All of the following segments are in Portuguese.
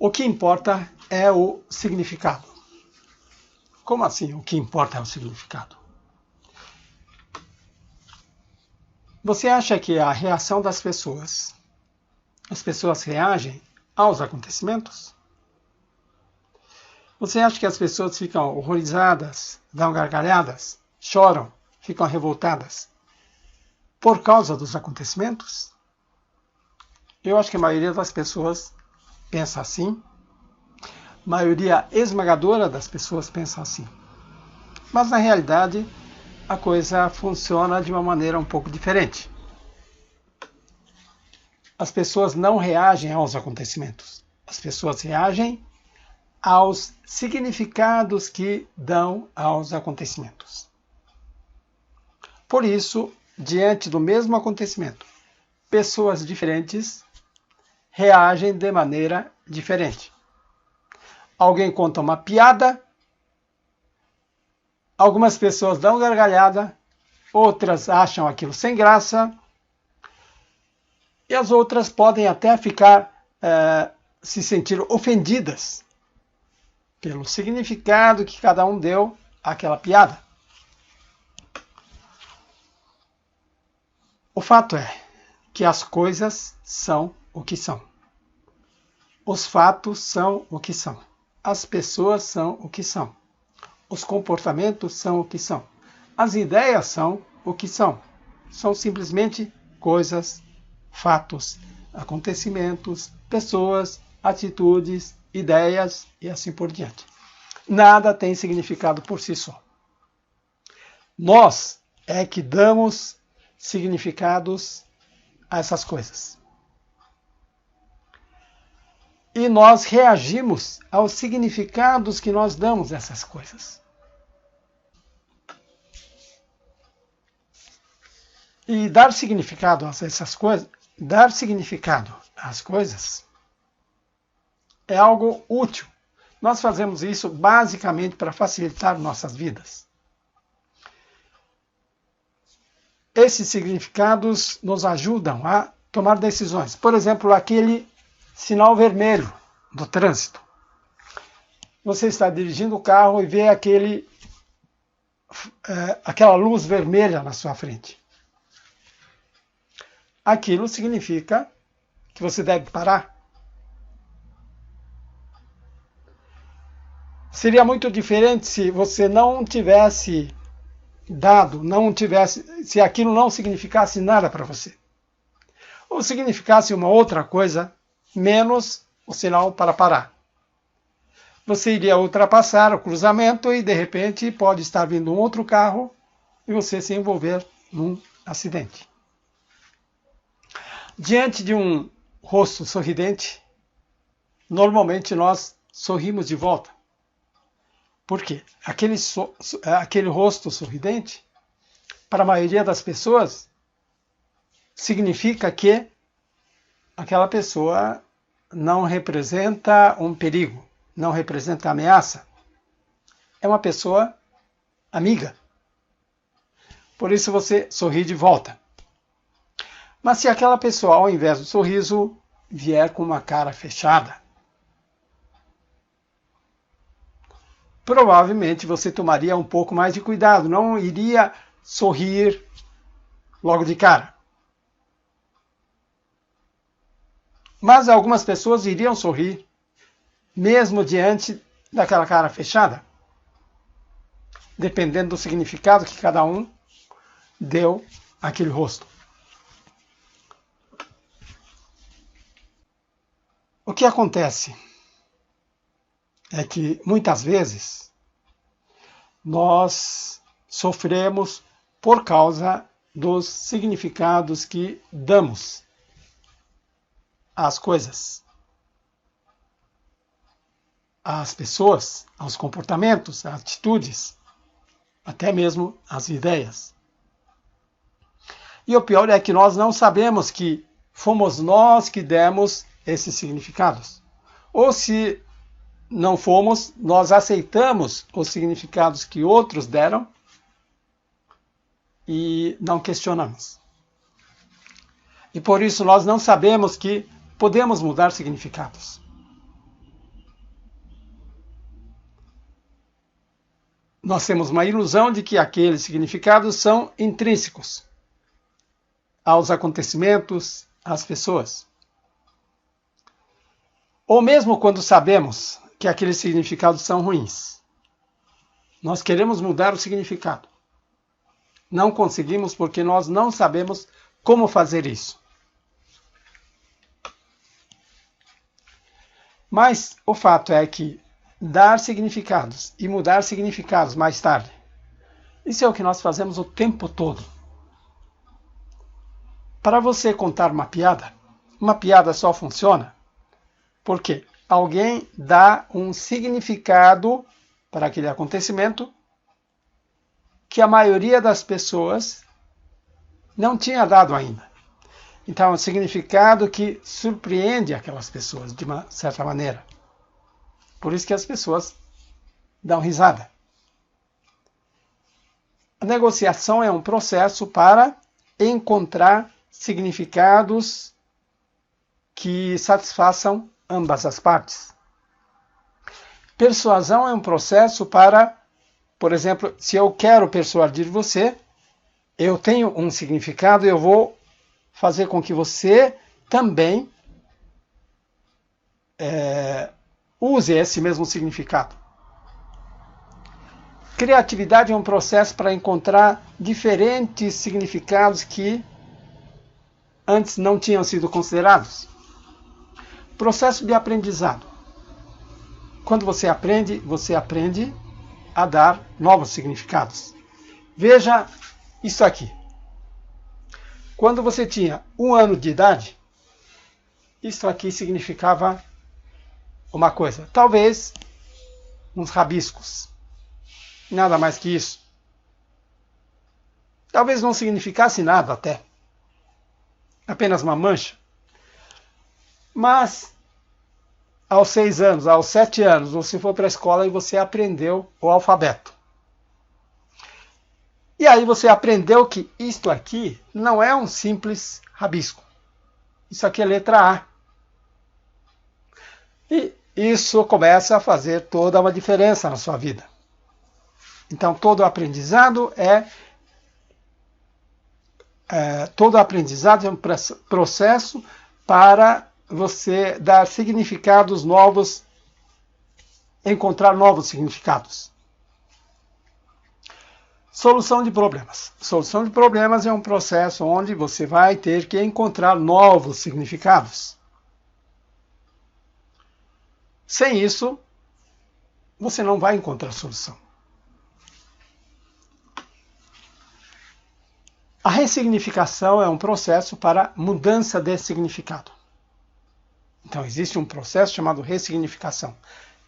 O que importa é o significado. Como assim o que importa é o significado? Você acha que a reação das pessoas, as pessoas reagem aos acontecimentos? Você acha que as pessoas ficam horrorizadas, dão gargalhadas, choram, ficam revoltadas por causa dos acontecimentos? Eu acho que a maioria das pessoas pensa assim. A maioria esmagadora das pessoas pensa assim. Mas na realidade, a coisa funciona de uma maneira um pouco diferente. As pessoas não reagem aos acontecimentos. As pessoas reagem aos significados que dão aos acontecimentos. Por isso, diante do mesmo acontecimento, pessoas diferentes reagem de maneira diferente. Alguém conta uma piada, algumas pessoas dão gargalhada, outras acham aquilo sem graça, e as outras podem até ficar, se sentir ofendidas pelo significado que cada um deu àquela piada. O fato é que as coisas são o que são. Os fatos são o que são. As pessoas são o que são. Os comportamentos são o que são. As ideias são o que são. São simplesmente coisas, fatos, acontecimentos, pessoas, atitudes, ideias e assim por diante. Nada tem significado por si só. Nós é que damos significados a essas coisas. E nós reagimos aos significados que nós damos a essas coisas. E dar significado a essas coisas, dar significado às coisas é algo útil. Nós fazemos isso basicamente para facilitar nossas vidas. Esses significados nos ajudam a tomar decisões. Por exemplo, aquele sinal vermelho do trânsito. Você está dirigindo o carro e vê aquela luz vermelha na sua frente. Aquilo significa que você deve parar. Seria muito diferente se você não tivesse se aquilo não significasse nada para você. Ou significasse uma outra coisa, menos o sinal para parar. Você iria ultrapassar o cruzamento e de repente pode estar vindo um outro carro e você se envolver num acidente. Diante de um rosto sorridente, normalmente nós sorrimos de volta. Por quê? Aquele rosto sorridente, para a maioria das pessoas, significa que aquela pessoa não representa um perigo, não representa ameaça. É uma pessoa amiga. Por isso você sorri de volta. Mas se aquela pessoa, ao invés do sorriso, vier com uma cara fechada, provavelmente você tomaria um pouco mais de cuidado, não iria sorrir logo de cara. Mas algumas pessoas iriam sorrir, mesmo diante daquela cara fechada, dependendo do significado que cada um deu àquele rosto. O que acontece é que, muitas vezes, nós sofremos por causa dos significados que damos às coisas, às pessoas, aos comportamentos, às atitudes, até mesmo às ideias. E o pior é que nós não sabemos que fomos nós que demos esses significados. Ou se não fomos, nós aceitamos os significados que outros deram e não questionamos. E por isso nós não sabemos que podemos mudar significados. nós temos uma ilusão de que aqueles significados são intrínsecos aos acontecimentos, às pessoas. Ou mesmo quando sabemos que aqueles significados são ruins, nós queremos mudar o significado. Não conseguimos porque nós não sabemos como fazer isso. Mas o fato é que dar significados e mudar significados mais tarde, isso é o que nós fazemos o tempo todo. Para você contar uma piada só funciona porque alguém dá um significado para aquele acontecimento que a maioria das pessoas não tinha dado ainda. Então, é um significado que surpreende aquelas pessoas de uma certa maneira. Por isso que as pessoas dão risada. A negociação é um processo para encontrar significados que satisfaçam ambas as partes. Persuasão é um processo para, por exemplo, se eu quero persuadir você, eu tenho um significado e eu vou fazer com que você também use esse mesmo significado. Criatividade é um processo para encontrar diferentes significados que antes não tinham sido considerados. Processo de aprendizado. Quando você aprende a dar novos significados. Veja isso aqui. Quando você tinha 1 ano de idade, isso aqui significava uma coisa. Talvez uns rabiscos. Nada mais que isso. Talvez não significasse nada até. Apenas uma mancha. Mas aos 6 anos, aos 7 anos, você foi para a escola e você aprendeu o alfabeto. E aí você aprendeu que isto aqui não é um simples rabisco. Isso aqui é letra A. E isso começa a fazer toda uma diferença na sua vida. Então, todo aprendizado é um processo para você dar significados novos, encontrar novos significados. Solução de problemas. Solução de problemas é um processo onde você vai ter que encontrar novos significados. Sem isso, você não vai encontrar solução. A ressignificação é um processo para mudança de significado. Então, existe um processo chamado ressignificação.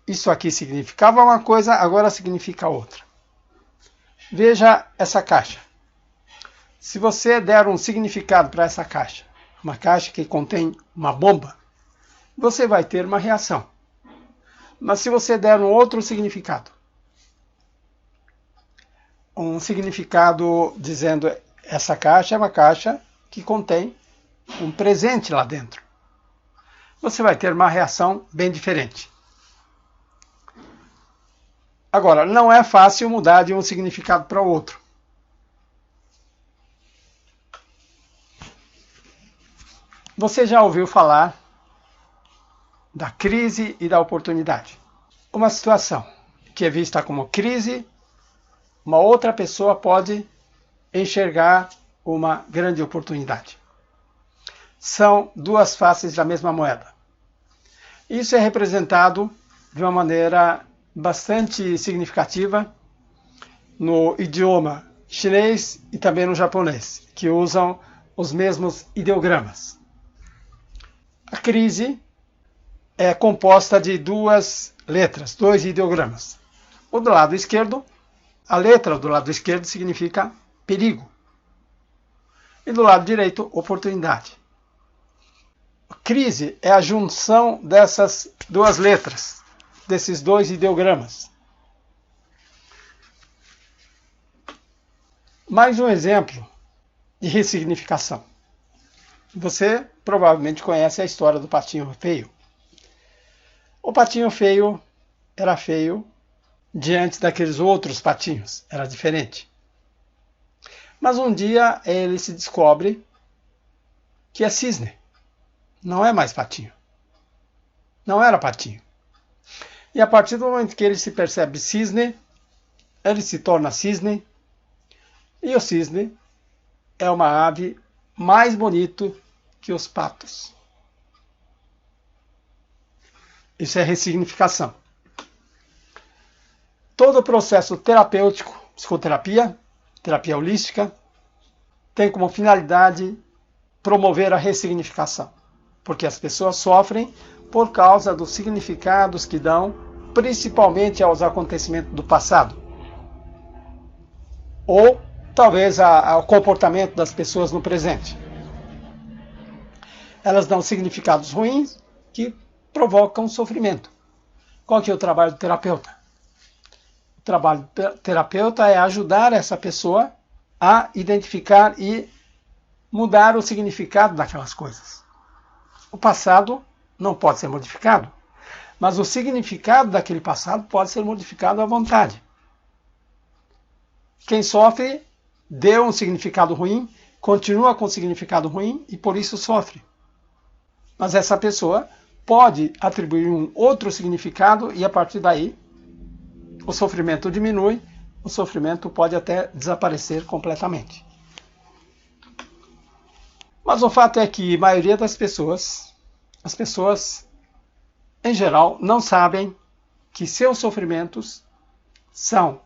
Isso aqui significava uma coisa, agora significa outra. Veja essa caixa. Se você der um significado para essa caixa, uma caixa que contém uma bomba, você vai ter uma reação. Mas se você der um outro significado, um significado dizendo essa caixa é uma caixa que contém um presente lá dentro, você vai ter uma reação bem diferente. Agora, não é fácil mudar de um significado para outro. Você já ouviu falar da crise e da oportunidade? Uma situação que é vista como crise, uma outra pessoa pode enxergar uma grande oportunidade. São duas faces da mesma moeda. Isso é representado de uma maneira bastante significativa no idioma chinês e também no japonês, que usam os mesmos ideogramas. A crise é composta de duas letras, dois ideogramas. O do lado esquerdo, a letra do lado esquerdo significa perigo. E do lado direito, oportunidade. A crise é a junção dessas duas letras, desses dois ideogramas. Mais um exemplo de ressignificação. Você provavelmente conhece a história do Patinho Feio. O Patinho Feio era feio diante daqueles outros patinhos. Era diferente. Mas um dia ele se descobre que é cisne. Não é mais patinho. Não era patinho. E a partir do momento que ele se percebe cisne, ele se torna cisne. E o cisne é uma ave mais bonita que os patos. Isso é ressignificação. Todo o processo terapêutico, psicoterapia, terapia holística, tem como finalidade promover a ressignificação. Porque as pessoas sofrem por causa dos significados que dão, principalmente aos acontecimentos do passado. Ou talvez ao comportamento das pessoas no presente. Elas dão significados ruins que provocam sofrimento. Qual que é o trabalho do terapeuta? O trabalho do terapeuta é ajudar essa pessoa a identificar e mudar o significado daquelas coisas. O passado não pode ser modificado, mas o significado daquele passado pode ser modificado à vontade. Quem sofre deu um significado ruim, continua com um significado ruim e por isso sofre. Mas essa pessoa pode atribuir um outro significado e a partir daí o sofrimento diminui, o sofrimento pode até desaparecer completamente. Mas o fato é que a maioria das pessoas, as pessoas em geral, não sabem que seus sofrimentos são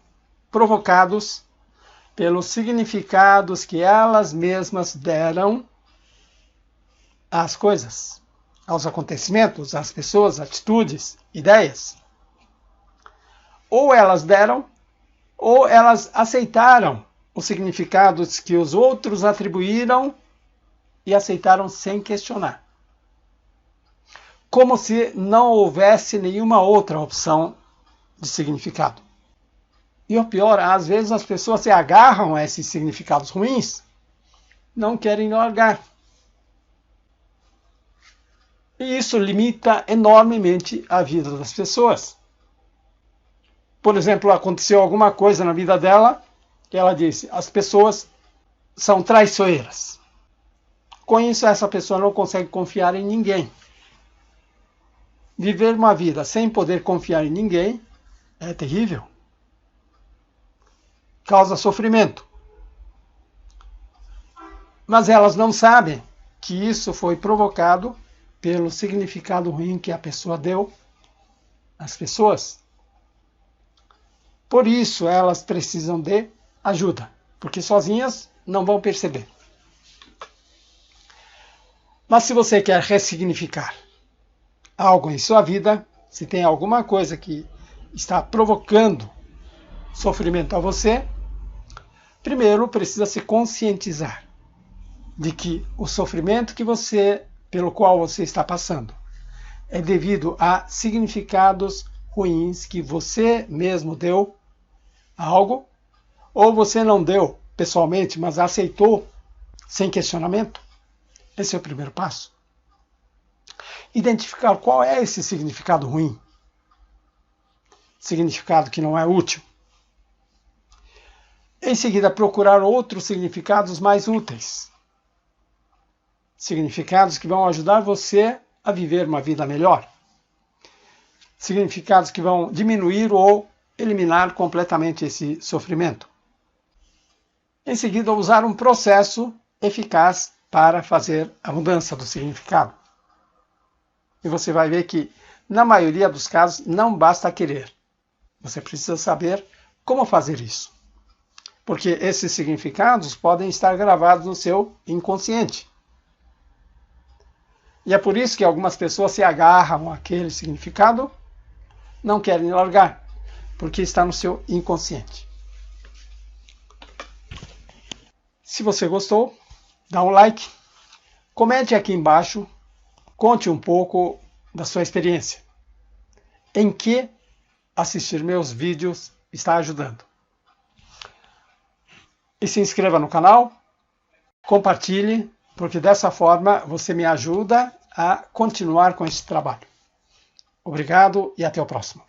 provocados pelos significados que elas mesmas deram às coisas, aos acontecimentos, às pessoas, atitudes, ideias. Ou elas deram, ou elas aceitaram os significados que os outros atribuíram e aceitaram sem questionar. Como se não houvesse nenhuma outra opção de significado. E o pior, às vezes as pessoas se agarram a esses significados ruins, não querem largar. E isso limita enormemente a vida das pessoas. Por exemplo, aconteceu alguma coisa na vida dela, que ela disse, as pessoas são traiçoeiras. Com isso, essa pessoa não consegue confiar em ninguém. Viver uma vida sem poder confiar em ninguém é terrível. Causa sofrimento. Mas elas não sabem que isso foi provocado pelo significado ruim que a pessoa deu às pessoas. Por isso elas precisam de ajuda, porque sozinhas não vão perceber. Mas se você quer ressignificar algo em sua vida, se tem alguma coisa que está provocando sofrimento a você, primeiro precisa se conscientizar de que o sofrimento pelo qual você está passando é devido a significados ruins que você mesmo deu a algo, ou você não deu pessoalmente, mas aceitou sem questionamento. Esse é o primeiro passo. Identificar qual é esse significado ruim, significado que não é útil. Em seguida, procurar outros significados mais úteis. Significados que vão ajudar você a viver uma vida melhor. Significados que vão diminuir ou eliminar completamente esse sofrimento. Em seguida, usar um processo eficaz para fazer a mudança do significado. E você vai ver que, na maioria dos casos, não basta querer. Você precisa saber como fazer isso. Porque esses significados podem estar gravados no seu inconsciente. E é por isso que algumas pessoas se agarram àquele significado, não querem largar, porque está no seu inconsciente. Se você gostou, dá um like, comente aqui embaixo, conte um pouco da sua experiência. Em que assistir meus vídeos está ajudando. E se inscreva no canal, compartilhe, porque dessa forma você me ajuda a continuar com esse trabalho. Obrigado e até o próximo.